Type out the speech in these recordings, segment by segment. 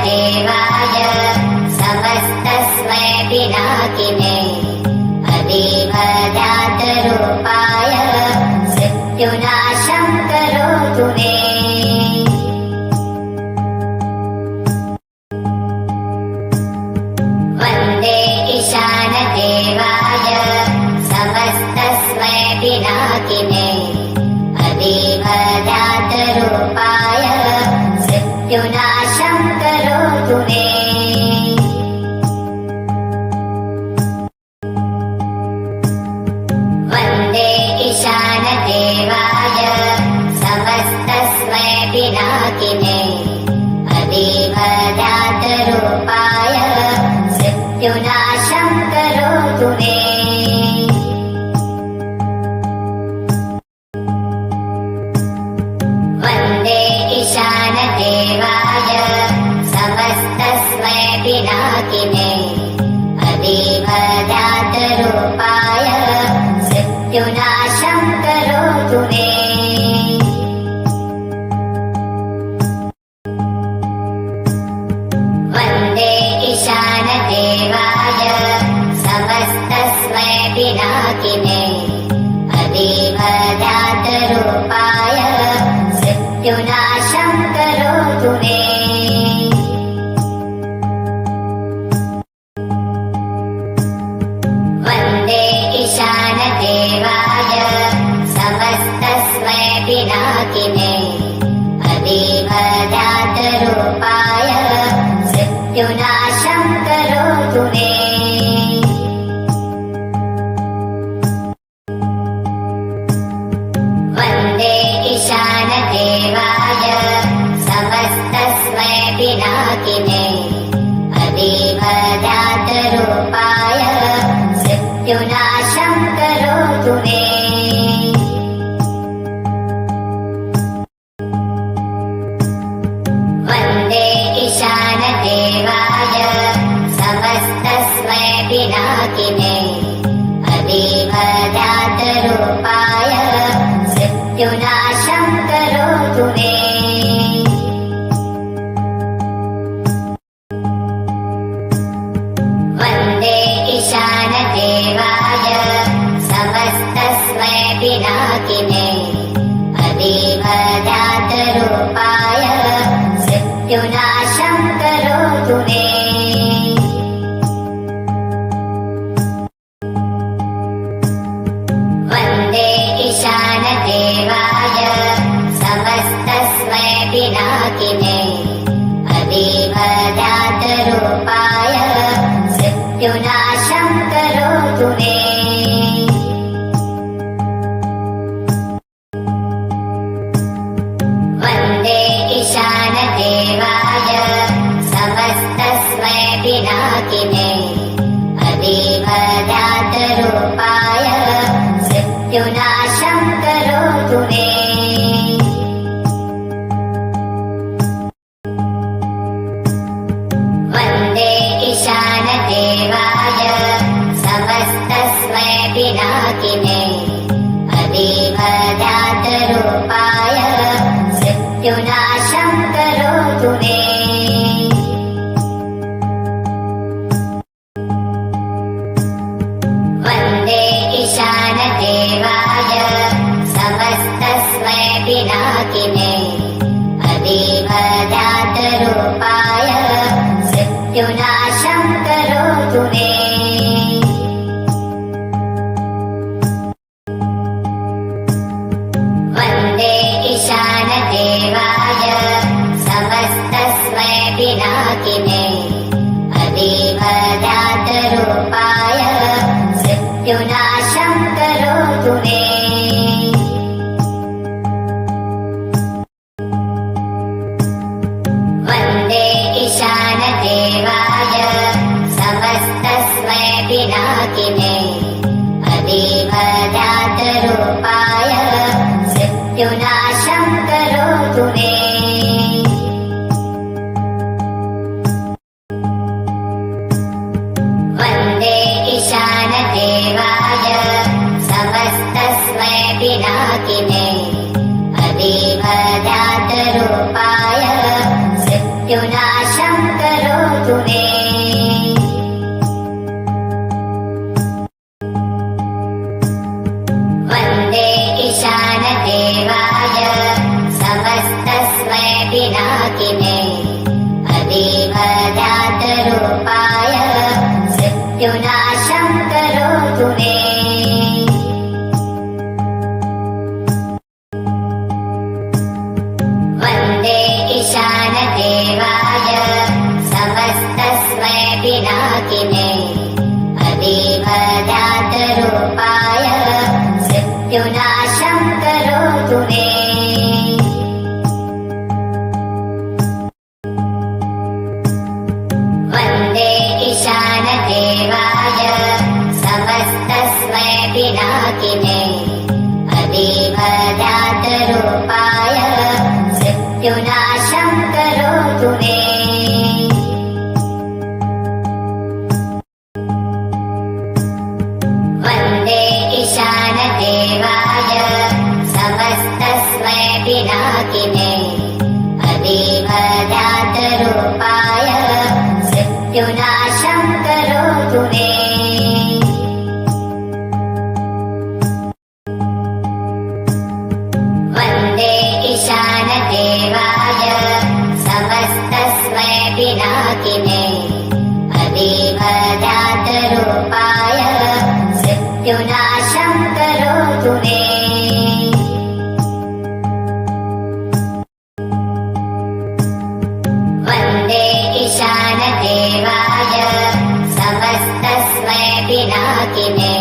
देवाय समस्तस्मै पिनाकिने अदीवजातरूपाय मृत्युनाशं करोतु मे। वन्दे ईशानदेवाय समस्तस्मै पिनाकिने अदीवजातरूपाय मृत्युनाशं करोतु मे। वन्दे ईशानदेवाय समस्तस्मै पिनाकिने अदीवजातरूपाय मृत्युनाशं करोतु मे। वन्दे ईशानदेवाय समस्तस्मै पिनाकिने अदीवजातरूपाय मृत्युनाशं करोतु मे। वन्दे ईशानदेवाय समस्तस्मै पिनाकिने अदीवजातरूपाय मृत्युनाशं करोतु मे। वन्दे ईशानदेवाय समस्तस्मै पिनाकिने अदीवजातरूपाय मृत्युनाशं करोतु मे। वन्दे ईशानदेवाय समस्तस्मै पिनाकिने अदीवजातरूपाय मृत्युनाशं करोतु मे। वन्दे ईशानदेवाय समस्तस्मै पिनाकिने अदीवजातरूपाय मृत्युनाशं करोतु मे। वन्दे ईशानदेवाय समस्तस्मै पिनाकिने अदीवजातरूपाय मृत्युनाशं करोतु मे। वन्दे ईशानदेवाय समस्तस्मै पिनाकिने अदीवजातरूपाय मृत्युनाशं करोतु मे। वन्दे ईशानदेवाय समस्तस्मै पिनाकिने अदीवजातरूपाय मृत्युनाशं करोतु मे। वन्दे ईशानदेवाय समस्तस्मै पिनाकिने अदीवजातरूपाय मृत्युनाशं करोतु मे। वन्दे ईशानदेवाय समस्तस्मै पिनाकिने अदीवजातरूपाय मृत्युनाशं करोतु मे। वन्दे ईशानदेवाय समस्तस्मै पिनाकिने अदीवजातरूपाय मृत्युनाशं करोतु मे। वन्दे ईशानदेवाय समस्तस्मै पिनाकिने अदीवजातरूपाय मृत्युनाशं करोतु मे। वन्दे ईशानदेवाय समस्तस्मै पिनाकिने अदीवजातरूपाय मृत्युनाशं पिनाकिने अतीव जातरूपाय मृत्युनाशं करोतु मे वन्दे ईशानदेवाय समस्तस्मै पिनाकिने अतीव जातरूपाय मृत्युनाशं करोतु मे वन्दे ईशानदेवाय समस्तस्मै पिनाकिने अतीव जातरूपाय मृत्युनाशं करोतु मे वन्दे ईशानदेवाय समस्तस्मै पिनाकिने अतीव जातरूपाय मृत्युनाशं करोतु मे वन्दे ईशानदेवाय समस्तस्मै पिनाकिने अतीव जातरूपाय मृत्युनाशं करोतु मे वन्दे ईशानदेवाय समस्तस्मै पिनाकिने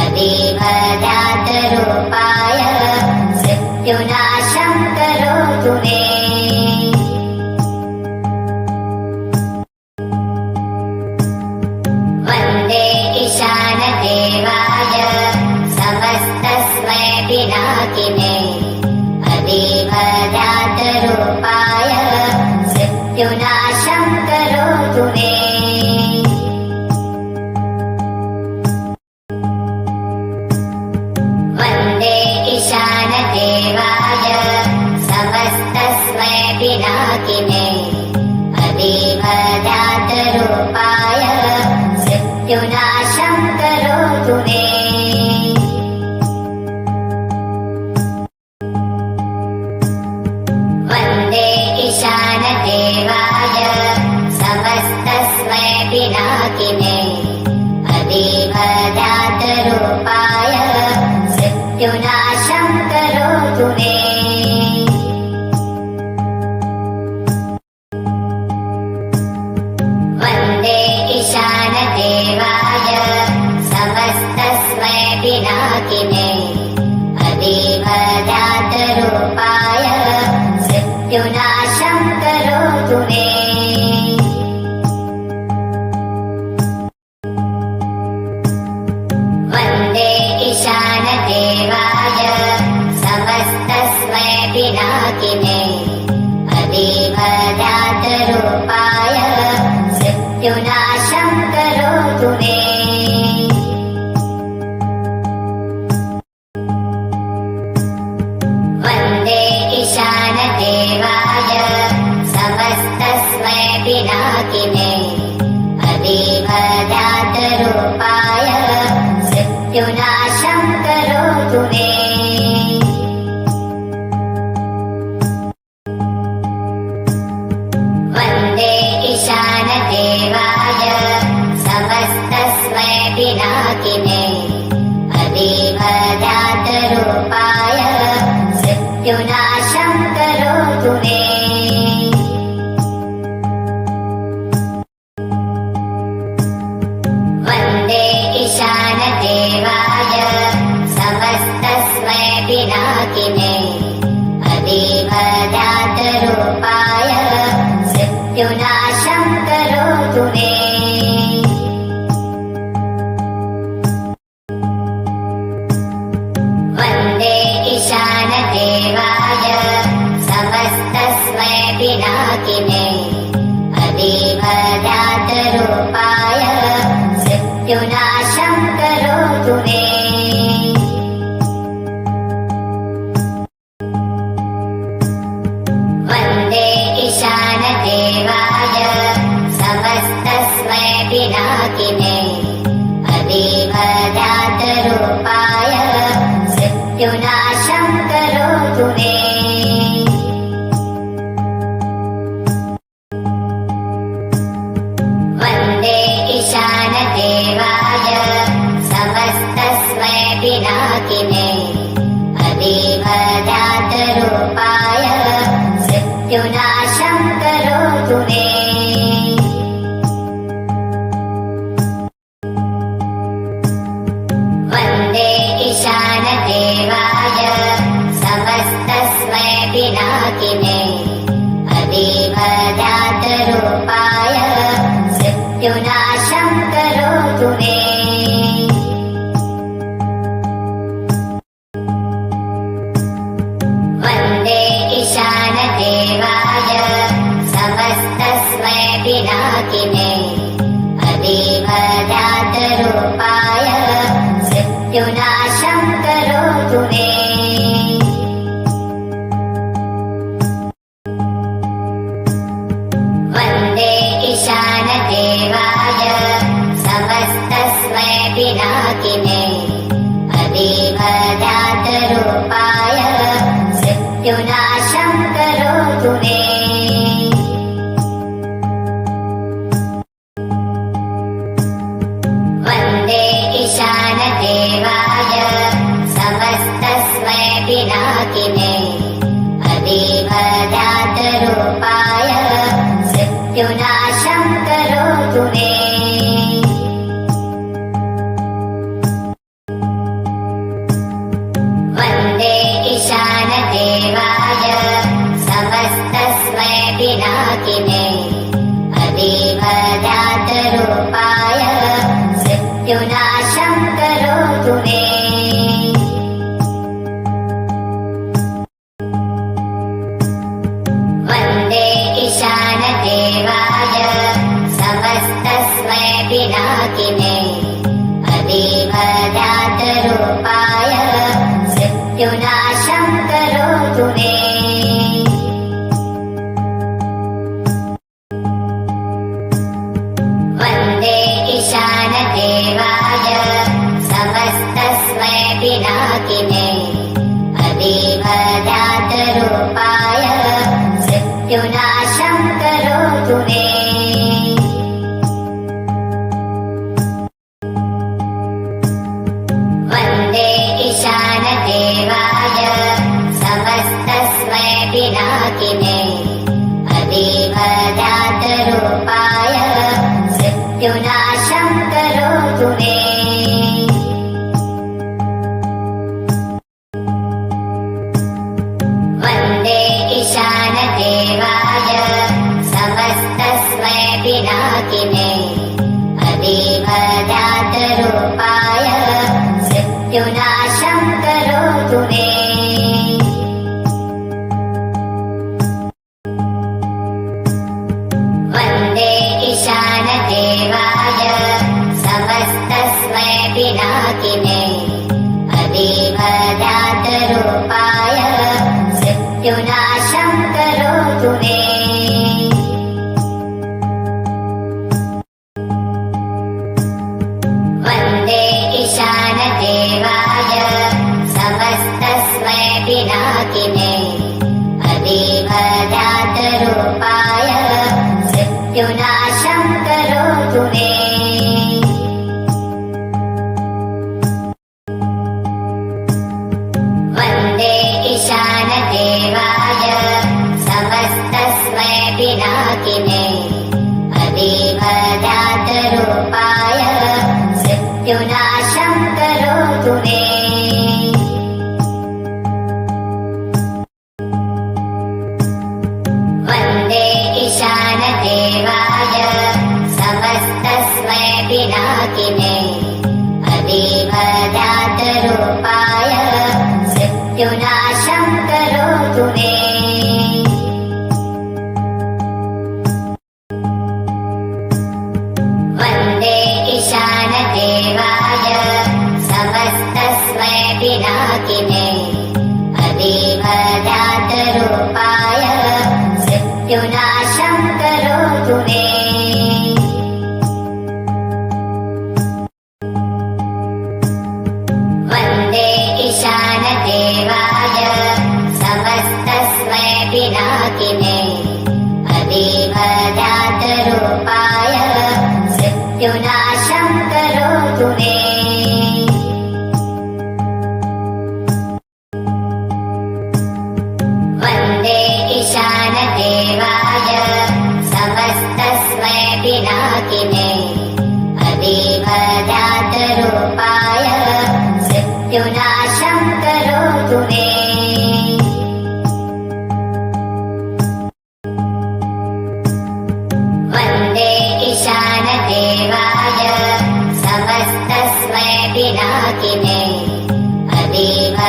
अतीव जातरूपाय मृत्युनाशं करोतु मे वन्दे ईशानदेवाय समस्तस्मै पिनाकिने अतीव जातरूपाय मृत्युनाशं करोतु मे वन्दे ईशानदेवाय समस्तस्मै पिनाकिने अतीव जातरूपाय मृत्युनाशं करोतु मे वन्दे ईशानदेवाय समस्तस्मै पिनाकिने अतीव जातरूपाय मृत्युनाशं करोतु मे वन्दे ईशानदेवाय समस्तस्मै पिनाकिने अतीव जातरूपाय मृत्युनाशं करोतु मे वन्दे ईशानदेवाय समस्तस्मै पिनाकिने अतीव जातरूपाय मृत्युनाशं करोतु मे वन्दे ईशानदेवाय समस्तस्मै पिनाकिने अतीव जातरूपाय मृत्युनाशं करोतु मे वन्दे ईशानदेवाय समस्तस्मै पिनाकिने अतीव जातरूपाय मृत्युनाशं करोतु मे वन्दे ईशानदेवाय समस्तस्मै पिनाकिने अतीव जातरूपाय मृत्युनाशं करोतु मे वन्दे ईशानदेवाय समस्तस्मै पिनाकिने अतीव जातरूपाय मृत्युनाशं करोतु मे वन्दे ईशानदेवाय समस्तस्मै पिनाकिने अतीव जातरूपाय मृत्युनाशं करोतु मे पिनाकिने अतीव जातरूपाय मृत्युनाशं करोतु मे। वन्दे ईशानदेवाय समस्तस्मै पिनाकिने अतीव जातरूपाय मृत्युनाशं करोतु मे। वन्दे ईशानदेवाय समस्तस्मै पिनाकिने अतीव जातरूपाय मृत्युनाशं करोतु मे। वन्दे ईशानदेवाय समस्तस्मै पिनाकिने अतीव जातरूपाय मृत्युनाशं करोतु मे। वन्दे ईशानदेवाय समस्तस्मै पिनाकिने अतीव जातरूपाय मृत्युनाशं करोतु मे। वन्दे ईशानदेवाय समस्तस्मै पिनाकिने अतीव जातरूपाय मृत्युनाशं करोतु मे। वन्दे ईशानदेवाय समस्तस्मै पिनाकिने अतीव जातरूपाय मृत्युनाशं करोतु मे। वन्दे ईशानदेवाय समस्तस्मै पिनाकिने अतीव जातरूपाय मृत्युनाशं करोतु मे। वन्दे ईशानदेवाय समस्तस्मै पिनाकिने अतीव जातरूपाय मृत्युनाशं करोतु मे। वन्दे ईशानदेवाय समस्तस्मै पिनाकिने अतीव जातरूपाय मृत्युनाशं करोतु मे। वन्दे ईशानदेवाय समस्तस्मै पिनाकिने अतीव जातरूपाय मृत्युनाशं करोतु मे। वन्दे ईशानदेवाय समस्तस्मै पिनाकिने अतीव जातरूपाय मृत्युनाशं करोतु मे। वन्दे ईशानदेवाय समस्तस्मै पिनाकिने अतीव जातरूपाय मृत्युनाशं करोतु मे। वन्दे ईशानदेवाय समस्तस्मै पिनाकिने अतीव जातरूपाय मृत्युनाशं करोतु मे। वन्दे ईशानदेवाय समस्तस्मै पिनाकिने अतीव जातरूपाय मृत्युनाशं करोतु मे। वन्दे ईशानदेवाय समस्तस्मै पिनाकिने अतीव जातरूपाय मृत्युनाशं करोतु मे। देवाय समस्तस्मै पिनाकिने अतीवजातरूपाय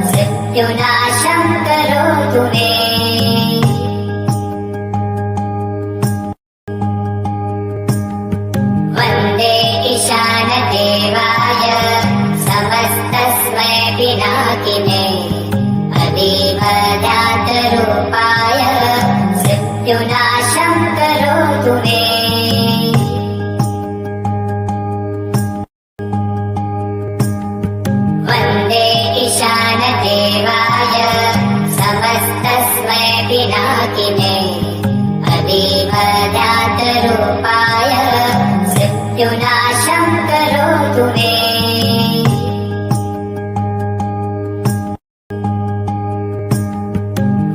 मृत्युनाशं करोतु मे वन्दे ईशानदेवाय समस्तस्मै पिनाकिने अतीवजातरूपाय मृत्युनाशं करोतु मे वन्दे ईशानदेवाय समस्तस्मै पिनाकिने अतीवजातरूपाय मृत्युनाशं करोतु मे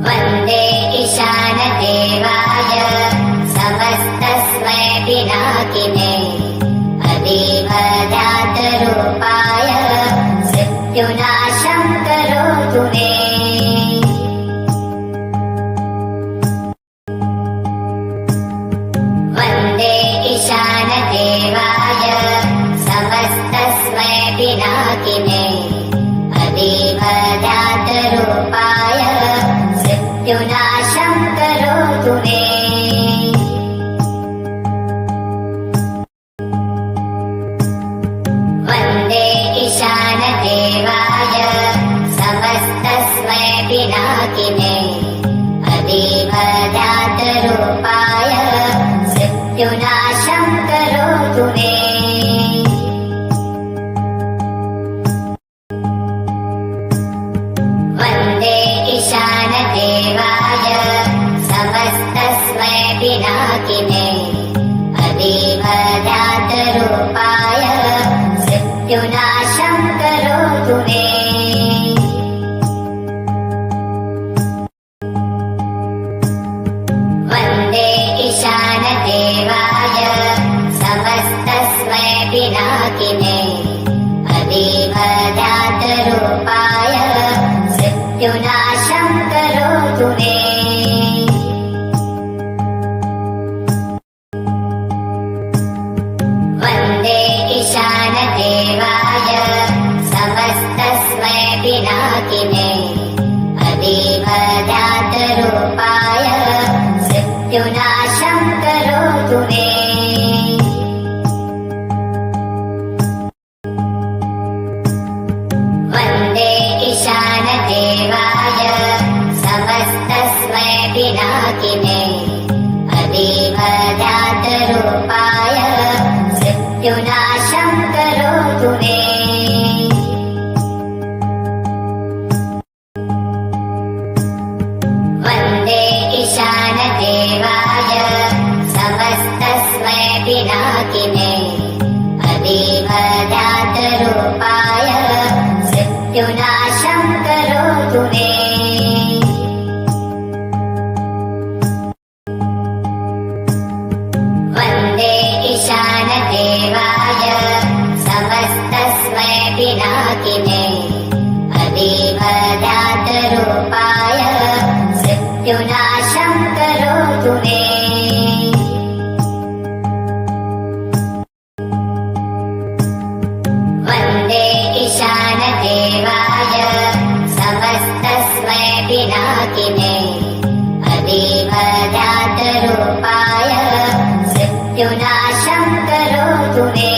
वन्दे ईशानदेवाय समस्तस्मै पिनाकिने अतीवजातरूपाय मृत्युनाशं करोतु मे वन्दे ईशानदेवाय समस्तस्मै पिनाकिने अतीवजातरूपाय मृत्युनाशं करोतु मे वन्दे ईशानदेवाय समस्तस्मै पिनाकिने अतीवजातरूपाय मृत्युनाशं करोतु मे वन्दे ईशानदेवाय समस्तस्मै पिनाकिने अतीवजातरूपाय मृत्युनाशं करोतु मे वन्दे ईशानदेवाय समस्तस्मै पिनाकिने अतीवजातरूपाय मृत्युनाशं करोतु मे वन्दे ईशानदेवाय समस्तस्मै पिनाकिने अतीवजातरूपाय मृत्युनाशं करोतु मे वन्दे ईशानदेवाय समस्तस्मै पिनाकिने अतीवजातरूपाय मृत्युनाशं करोतु मे वन्दे ईशानदेवाय समस्तस्मै पिनाकिने अतीवजातरूपाय मृत्युनाशं करोतु मे वन्दे ईशानदेवाय समस्तस्मै पिनाकिने अतीवजातरूपाय मृत्युनाशं करोतु मे वन्दे ईशानदेवाय समस्तस्मै पिनाकिने अतीवजातरूपाय मृत्युनाशं करोतु मे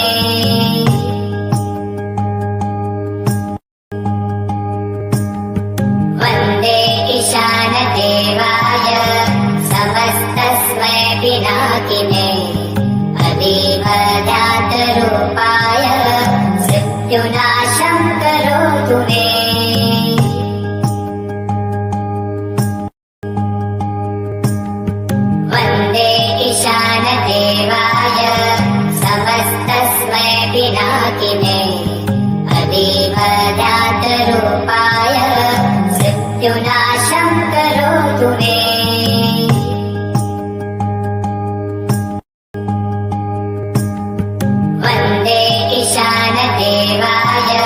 वन्दे ईशानदेवाय समस्तस्मै पिनाकिने अतीवजातरूपाय मृत्युनाशं करोतु मे वन्दे ईशानदेवाय समस्तस्मै पिनाकिने अतीवजातरूपाय मृत्युनाशं करोतु मे वन्दे ईशानदेवाय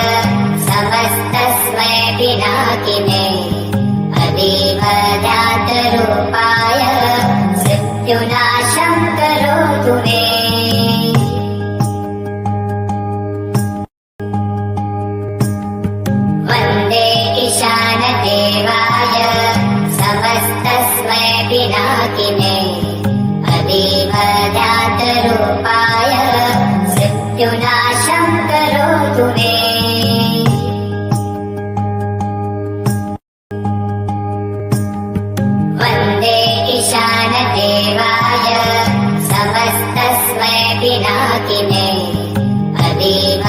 मृत्युनाशं करोतु मे वन्दे ईशानदेवाय समस्तस्मै पिनाकिने अतीव